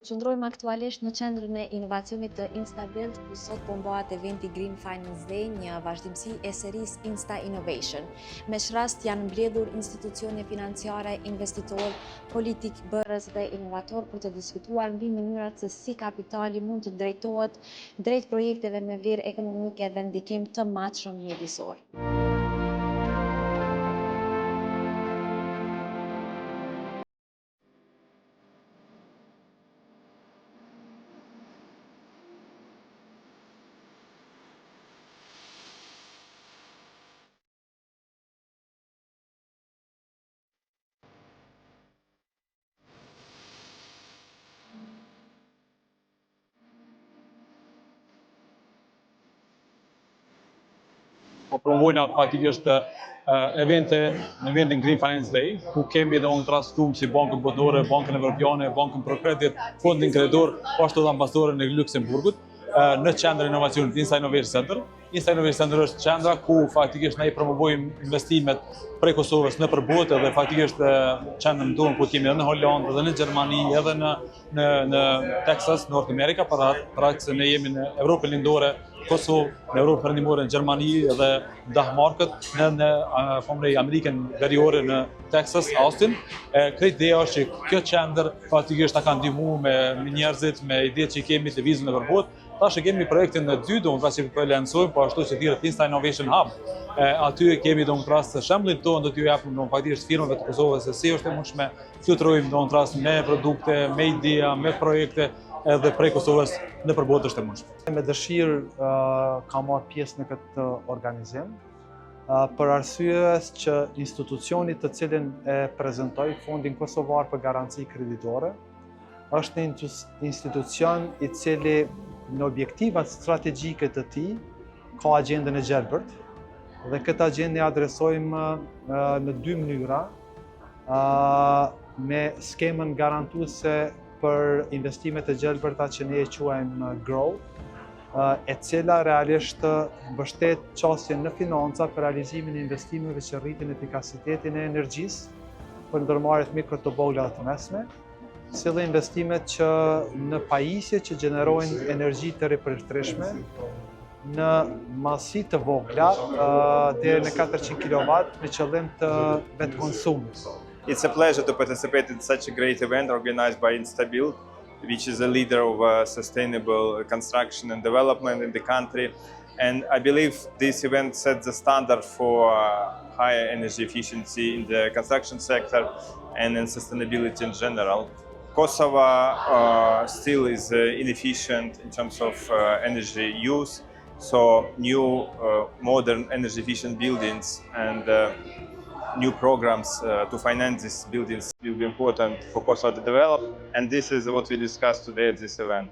Qëndrojmë aktualisht në qendrën e inovacionit të InstaBuild, ku sot po mbahet eventi Green Finance Day, një vazhdimsi e serisë Insta Innovation. Me rast janë mbledhur institucione financiare, investitor, politik, bërës dhe inovator për të diskutuar mbi mënyrat se si kapitali mund të drejtohet drejt projekteve me vlerë ekonomike dhe ndikim të matshëm mjedisor. Po promovojna faktikisht evente në eventin Green Finance Day, ku kemi edhe unë trastuar si Bankën Botërore, Bankën Evropiane, Bankën për Kredit, Fondin Kredor, ashtu edhe ambasadorën e Luksemburgut, në qendrën e inovacionit Insta Innovation Center. Insta Innovation Center është qendra ku faktikisht ne i promovojmë investimet prej Kosovës në përbotë dhe faktikisht qendrën tonë ku kemi edhe në Holandë, edhe në Gjermani, edhe në Texas, North America, për atë se ne jemi në Evropën lindore, Kosovë, në Europë perëndimore, në Gjermani dhe Danimarkët, në Amerikën veriore në Texas, Austin. Krejt ideja është që kjo qendër faktikisht ta ka ndihmuar me njerëzit, me idetë që kemi të vizën në përbotë. Tash kemi projektin e dytë, që po e lansojmë, po ashtu që thirrët Insta Innovation Hub. Aty kemi rast shembullin tonë, do t'ju japim faktikisht firmave të Kosovës se si është e mundshme fluturojmë me produkte, me ideja, me projekte edhe prej Kosovës në përbotë është e mundshme. Me dëshirë kam marrë pjesë në këtë organizim, për arsye që institucionit të cilin e prezentoj, Fondin Kosovar për Garanci Kreditore, është një institucion i cili në objektivat strategjike të tij ka agjendën e gjelbërt, dhe këtë agjendë e adresojmë në dy mënyra, me skemën garantuese për investimet e gjelbërta që ne e quajmë Grow, e cila realisht mbështet qasjen në financa për realizimin e investimeve që rritin efikasitetin e energjisë për ndërmarrjet mikro të vogla dhe të mesme, si dhe investimet që në pajisje që gjenerojnë energji të ripërshtreshme në masi të vogla deri në 400 kW me qëllim të vetë konsumit. It's a pleasure to participate in such a great event organized by InstaBuild, which is a leader of sustainable construction and development in the country. And I believe this event sets the standard for higher energy efficiency in the construction sector and in sustainability in general. Kosovo still is inefficient in terms of energy use, so new modern energy efficient buildings and new programs to finance these buildings will be important for Kosovo to develop, and this is what we discussed today at this event.